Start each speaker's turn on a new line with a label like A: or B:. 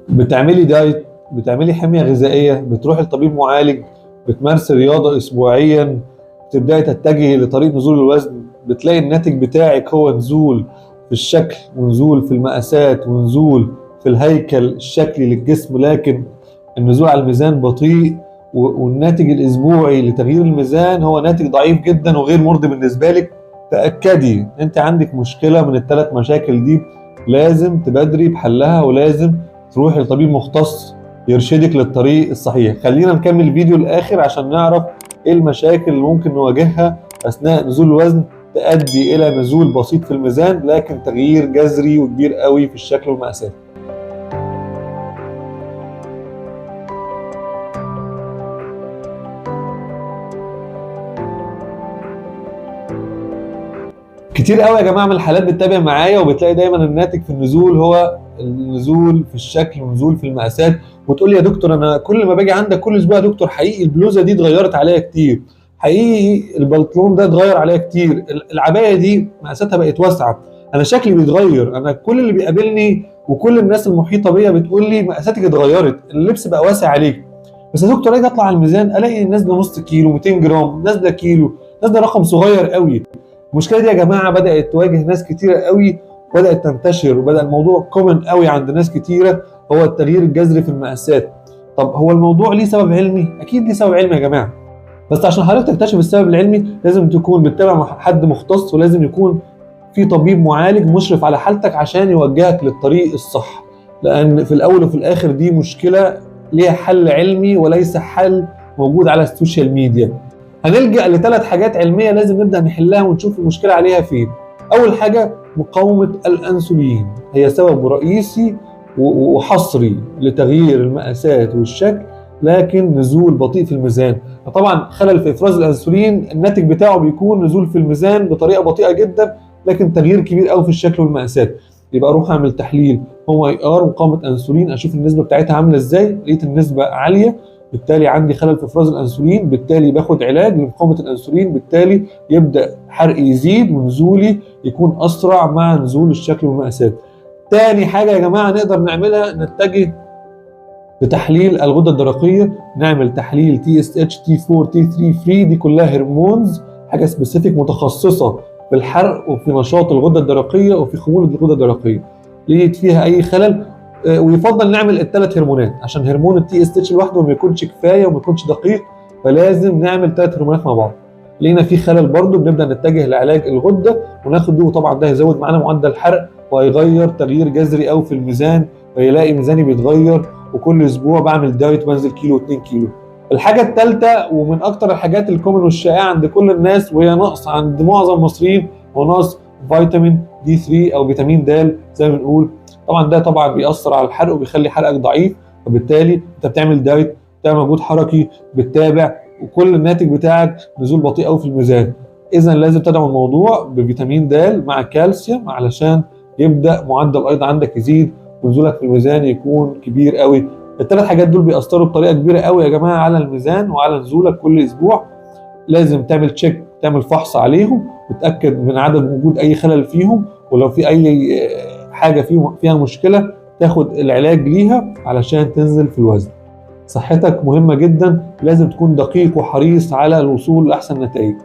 A: بتعملي دايت، بتعملي حمية غذائية، بتروحي لطبيب معالج، بتمارسي رياضة أسبوعيا، بتبدأي تتجهي لطريق نزول الوزن، بتلاقي الناتج بتاعك هو نزول في الشكل ونزول في المقاسات ونزول في الهيكل الشكلي للجسم، لكن النزول على الميزان بطيء، والناتج الأسبوعي لتغيير الميزان هو ناتج ضعيف جدا وغير مرضي بالنسبة لك، تأكدي أنت عندك مشكلة من الثلاث مشاكل دي، لازم تبادري بحلها ولازم تروحي لطبيب مختص يرشدك للطريق الصحيح. خلينا نكمل الفيديو الآخر عشان نعرف ايه المشاكل اللي ممكن نواجهها أثناء نزول الوزن تؤدي إلى نزول بسيط في الميزان لكن تغيير جذري وكبير قوي في الشكل والمقاسات. كتير قوي يا جماعه من الحالات بتتابع معايا وبتلاقي دايما الناتج في النزول هو النزول في الشكل ونزول في المقاسات، وتقول لي يا دكتور انا كل ما باجي عندك كل اسبوع يا دكتور حقيقي البلوزه دي اتغيرت عليا كتير، حقيقي البنطلون ده اتغير عليا كتير، العبايه دي مقاساتها بقت واسعه، انا شكلي بيتغير، انا كل اللي بيقابلني وكل الناس المحيطه بيا بتقول لي مقاساتك اتغيرت، اللبس بقى واسع عليك. بس يا دكتور اجي اطلع على الميزان الاقي نازله نص كيلو، 200 جرام، نازله كيلو، نازله رقم صغير قوي. المشكله دي يا جماعه بدات تواجه ناس كتيره قوي، وبدات تنتشر وبدا الموضوع كومن قوي عند ناس كتيره، هو التغيير الجذري في المقاسات. طب هو الموضوع ليه سبب علمي؟ اكيد ليه سبب علمي يا جماعه، بس عشان حضرتك تكتشف السبب العلمي لازم تكون بتتابع مع حد مختص، ولازم يكون في طبيب معالج مشرف على حالتك عشان يوجهك للطريق الصح، لان في الاول وفي الاخر دي مشكله ليها حل علمي وليس حل موجود على السوشيال ميديا. هنلجأ لثلاث حاجات علمية لازم نبدأ نحلها ونشوف المشكلة عليها فين. أول حاجة مقاومة الأنسولين، هي سبب رئيسي وحصري لتغيير المقاسات والشكل لكن نزول بطيء في الميزان. طبعا خلل في إفراز الأنسولين الناتج بتاعه بيكون نزول في الميزان بطريقة بطيئة جدا لكن تغيير كبير قوي في الشكل والمقاسات. يبقى اروح اعمل تحليل HOMA-IR مقاومة أنسولين، اشوف النسبة بتاعتها عاملة ازاي، لقيت النسبة عالية بالتالي عندي خلل في افراز الانسولين، بالتالي باخد علاج لمقاومه الانسولين، بالتالي يبدا حرقي يزيد ونزولي يكون اسرع مع نزول الشكل والمقاسات. تاني حاجه يا جماعه نقدر نعملها نتجه لتحليل الغده الدرقيه، نعمل تحليل TSH T4 T3 free، دي كلها هرمونز حاجه سبيسيفيك متخصصه في الحرق وفي نشاط الغده الدرقيه وفي خمول الغده الدرقيه. لقيت فيها اي خلل ويفضل نعمل الثلاث هرمونات عشان هرمون التي اس اتش لوحده ما يكونش كفايه وما يكونش دقيق، فلازم نعمل ثلاث هرمونات مع بعض. لقينا في خلل برضه بنبدا نتجه لعلاج الغده وناخده، وطبعا ده هيزود معانا معدل الحرق وهيغير تغيير جذري قوي في الميزان، ويلاقي ميزاني بيتغير وكل اسبوع بعمل دايت بنزل كيلو 2 كيلو. الحاجه الثالثه ومن اكتر الحاجات الكومن والشائعه عند كل الناس وهي نقص عند معظم المصريين هو نقص فيتامين دي 3 او فيتامين د زي ما بنقول. طبعا ده طبعا بيأثر على الحرق وبيخلي حرقك ضعيف، وبالتالي انت بتعمل دايت، بتعمل مجهود حركي، بتتابع، وكل الناتج بتاعك نزول بطيء قوي في الميزان. اذا لازم تدعم الموضوع بفيتامين د مع كالسيوم علشان يبدا معدل الايض عندك يزيد ونزولك في الميزان يكون كبير قوي. الثلاث حاجات دول بيأثروا بطريقه كبيره قوي يا جماعه على الميزان وعلى نزولك كل اسبوع. لازم تعمل تشيك، تعمل فحص عليهم وتأكد من عدم وجود اي خلل فيهم، ولو في اي حاجه فيها مشكله تاخد العلاج ليها علشان تنزل في الوزن. صحتك مهمه جدا، لازم تكون دقيق وحريص على الوصول لاحسن نتائج.